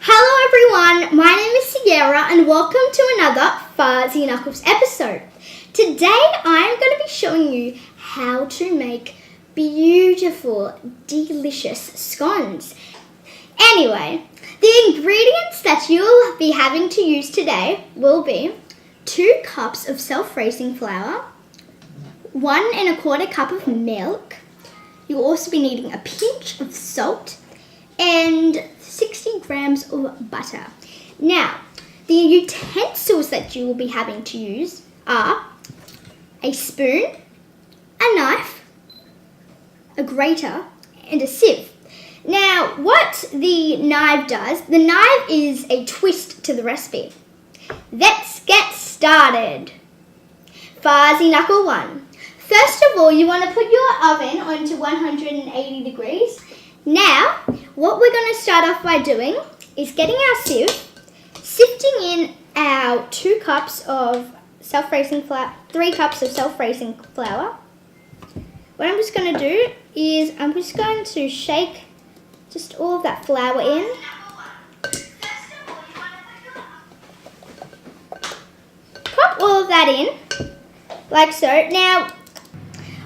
Hello everyone, my name is Sierra and welcome to another Fuzzy Knuckles episode. Today I'm going to be showing you how to make beautiful, delicious scones. Anyway, the ingredients that you'll be having to use today will be 2 cups of self-raising flour, 1 1/4 cup of milk. You'll also be needing a pinch of salt and 60 grams of butter. Now, the utensils that you will be having to use are a spoon, a knife, a grater, and a sieve. Now, what the knife does, the knife is a twist to the recipe. Let's get started. Fuzzy Knuckle 1. First of all, you want to put your oven onto 180 degrees. Now, what we're going to start off by doing is getting our sieve, sifting in our 2 cups of self-raising flour, 3 cups of self-raising flour. What I'm just going to do is I'm just going to shake just all of that flour in. Pop all of that in, like so. Now,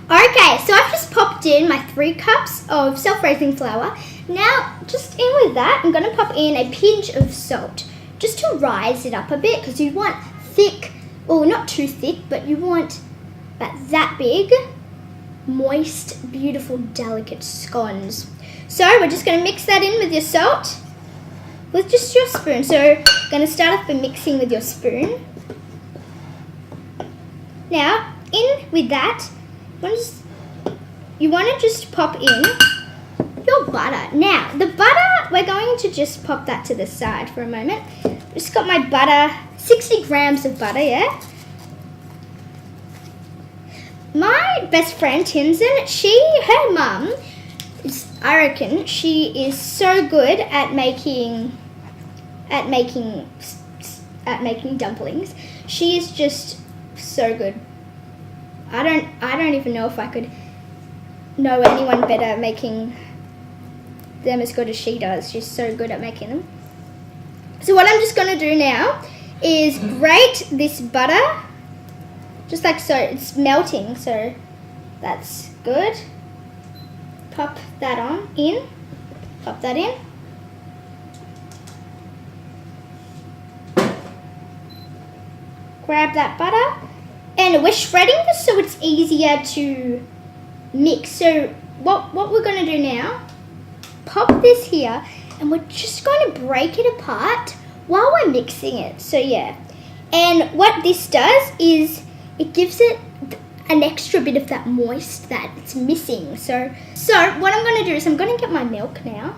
okay, so I've just popped in my 3 cups of self-raising flour. Now, just in with that, I'm going to pop in a pinch of salt, just to rise it up a bit, because you want thick, or not too thick, but you want that big, moist, beautiful, delicate scones. So we're just going to mix that in with your salt, with just your spoon. So I'm going to start off by mixing with your spoon. Now, in with that, you want to just pop in your butter. Now, the butter, we're going to just pop that to the side for a moment. Just got my butter, 60 grams of butter, yeah? My best friend, Tinson, her mum, I reckon, she is so good at making dumplings. She is just so good. I don't even know if I could know anyone better at making them as good as she does. She's so good at making them. So what I'm just going to do now is grate this butter, just like so. It's melting, so that's good. Pop that in. Pop that in. Grab that butter. And we're shredding this so it's easier to mix. So what we're going to do now, pop this here, and we're just going to break it apart while we're mixing it. So yeah, and what this does is it gives it an extra bit of that moist that it's missing. So what I'm going to do is I'm going to get my milk now,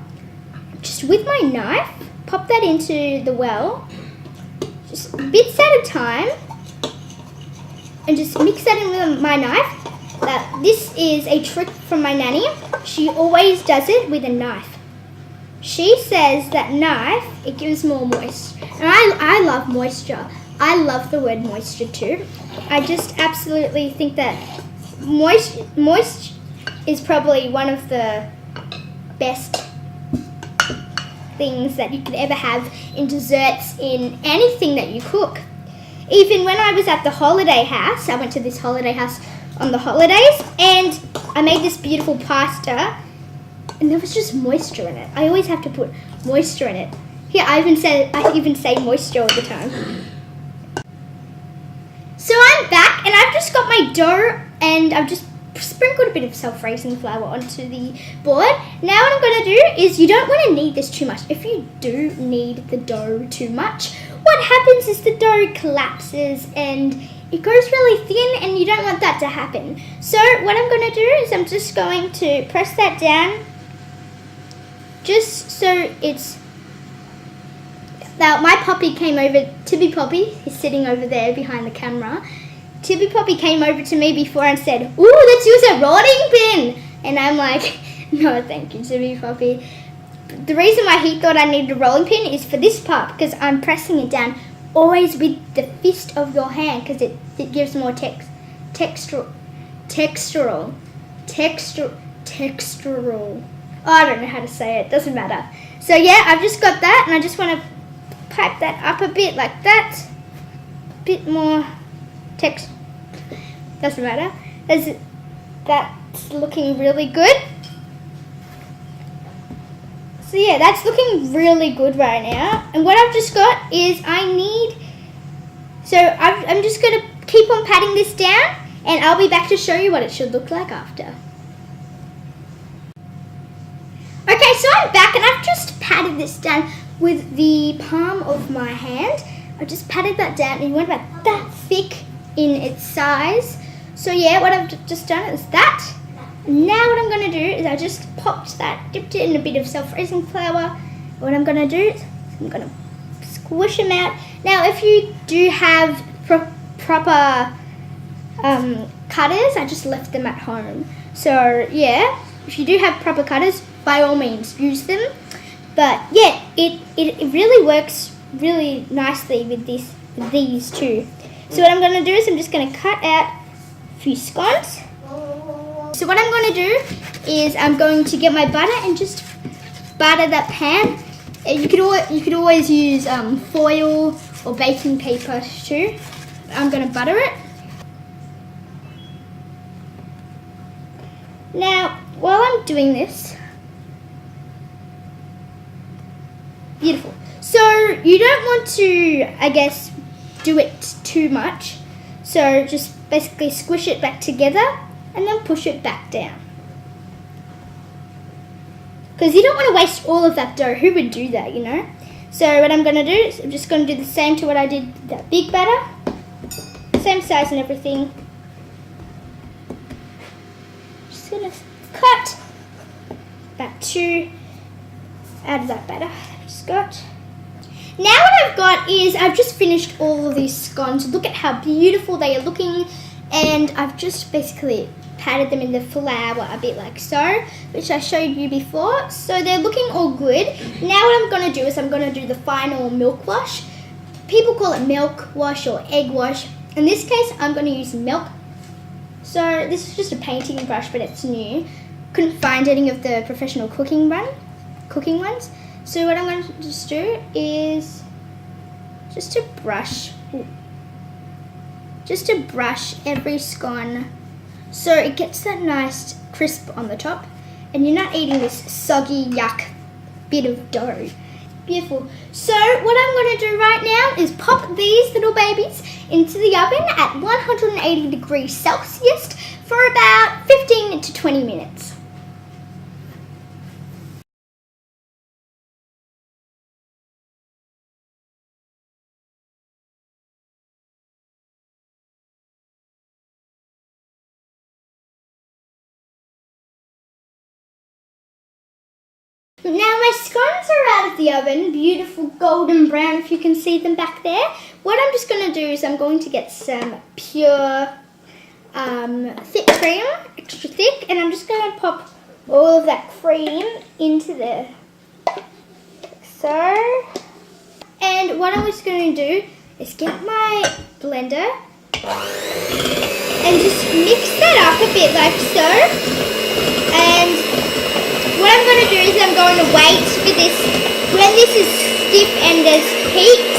just with my knife, pop that into the well, just bits at a time, and just mix that in with my knife. This is a trick from my nanny. She always does it with a knife. She says that knife, it gives more moisture. And I love moisture. I love the word moisture too. I just absolutely think that moist is probably one of the best things that you could ever have in desserts, in anything that you cook. Even when I was at the holiday house, I went to this holiday house on the holidays, and I made this beautiful pasta, and there was just moisture in it. I always have to put moisture in it. Here, I even say moisture all the time. So I'm back, and I've just got my dough, and I've just sprinkled a bit of self-raising flour onto the board. Now what I'm going to do is, you don't want to knead this too much. If you do knead the dough too much, what happens is the dough collapses and it goes really thin, and you don't want that to happen. So what I'm going to do is I'm just going to press that down, just so it's... Now my Poppy came over, Tibby Poppy is sitting over there behind the camera. Tibby Poppy came over to me before and said, "Ooh, let's use a rolling pin." And I'm like, "No, thank you, Tibby Poppy." The reason why he thought I needed a rolling pin is for this part, because I'm pressing it down always with the fist of your hand, because it gives more textural. Oh, I don't know how to say it, doesn't matter. So yeah, I've just got that, and I just want to pipe that up a bit like that. A bit more text. Doesn't matter. That's looking really good. So yeah, that's looking really good right now. And what I've just got is I'm just going to keep on patting this down, and I'll be back to show you what it should look like after. Okay, so I'm back, and I've just patted this down with the palm of my hand. I just patted that down, and you want about that thick in its size. So yeah, what I've just done is that. Now what I'm going to do is I just popped that, dipped it in a bit of self-raising flour. What I'm going to do is I'm going to squish them out. Now if you do have proper cutters, I just left them at home. So yeah, if you do have proper cutters, by all means use them. But yeah, it really works really nicely with these two. So what I'm going to do is I'm just going to cut out a few scones. So what I'm going to do is I'm going to get my butter and just butter that pan. You could always use foil or baking paper too. I'm going to butter it. Now, while I'm doing this, beautiful. So you don't want to, I guess, do it too much. So just basically squish it back together and then push it back down. Because you don't want to waste all of that dough. Who would do that, you know? So what I'm going to do is I'm just going to do the same to what I did with that big batter. Same size and everything. Just going to cut about 2 out of that batter I've just got. Now what I've got is I've just finished all of these scones. Look at how beautiful they are looking. And I've just basically patted them in the flour a bit like so, which I showed you before. So they're looking all good. Now what I'm going to do is I'm going to do the final milk wash. People call it milk wash or egg wash. In this case, I'm going to use milk. So this is just a painting brush, but it's new. Couldn't find any of the professional cooking ones. So what I'm going to just do is just to brush every scone so it gets that nice crisp on the top and you're not eating this soggy yuck bit of dough. Beautiful. So what I'm going to do right now is pop these little babies into the oven at 180 degrees Celsius for about 15 to 20 minutes. Now my scones are out of the oven, beautiful golden brown if you can see them back there. What I'm just going to do is I'm going to get some pure thick cream, extra thick, and I'm just going to pop all of that cream into there. So, and what I'm just going to do is get my blender and just mix that up a bit like so. And what I'm going to do is I'm going to wait for this, when this is stiff and there's peaks,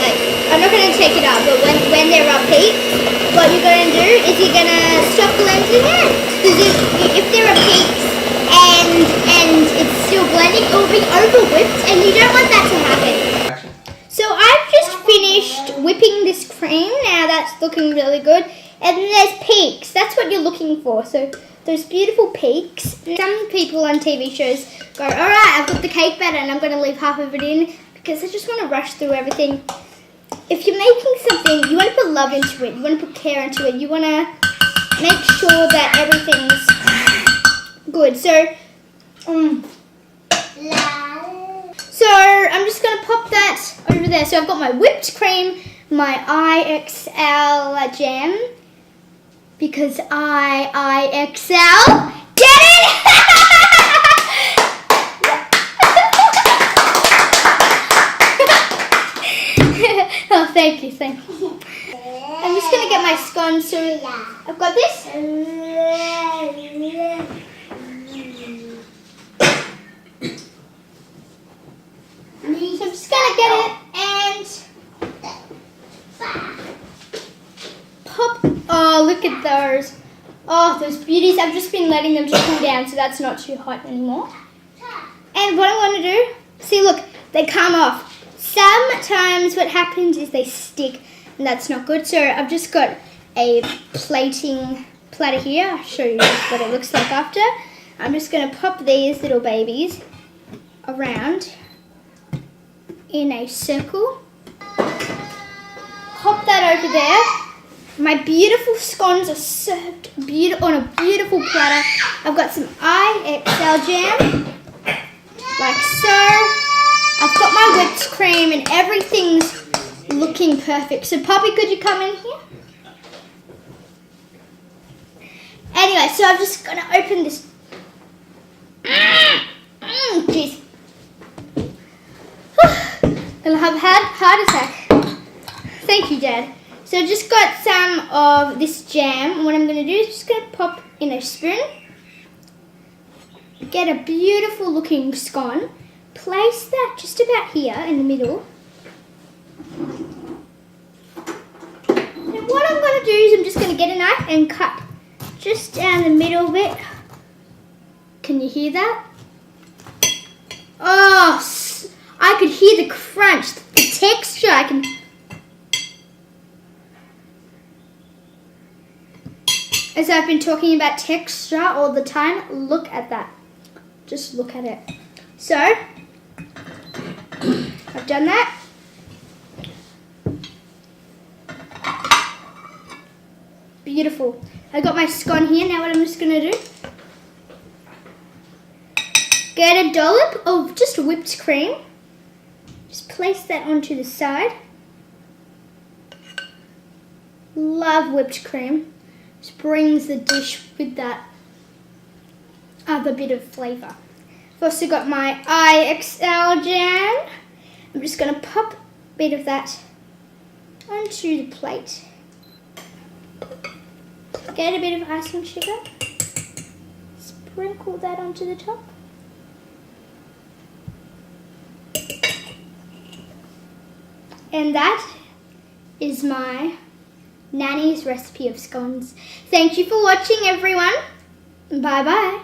like, I'm not going to take it up, but when there are peaks, what you're going to do is you're going to stop blending it. Because if there are peaks and it's still blending, it will be over whipped and you don't want that to happen. So I've just finished whipping this cream, now that's looking really good, and then there's peaks, that's what you're looking for. So those beautiful peaks. Some people on TV shows go, alright, I've got the cake batter and I'm going to leave half of it in because I just want to rush through everything. If you're making something, you want to put love into it, you want to put care into it, you want to make sure that everything's good. So I'm just going to pop that over there. So I've got my whipped cream, my IXL jam, because I excel. Get it? Oh, thank you. I'm just going to get my scones. So I've got this. Look at those. Oh, those beauties. I've just been letting them just cool down so that's not too hot anymore. And what I want to do, see, look, they come off. Sometimes what happens is they stick and that's not good. So I've just got a plating platter here. I'll show you what it looks like after. I'm just going to pop these little babies around in a circle. Pop that over there. My beautiful scones are served on a beautiful platter. I've got some IXL jam, like so. I've got my whipped cream and everything's looking perfect. So Poppy, could you come in here? Anyway, so I'm just going to open this. Jeez. I'll have had heart attack. Thank you, Dad. So I just got some of this jam. And what I'm going to do is just going to pop in a spoon. Get a beautiful looking scone. Place that just about here in the middle. And what I'm going to do is I'm just going to get a knife and cut just down the middle bit. Can you hear that? Oh, I could hear the crunch, the texture. I can. As I've been talking about texture all the time, look at that. Just look at it. So, I've done that. Beautiful. I got my scone here. Now what I'm just going to do, get a dollop of just whipped cream. Just place that onto the side. Love whipped cream. Just brings the dish with that other bit of flavour. I've also got my IXL jam. I'm just going to pop a bit of that onto the plate. Get a bit of icing sugar. Sprinkle that onto the top. And that is my Nanny's recipe of scones. Thank you for watching, everyone. Bye-bye.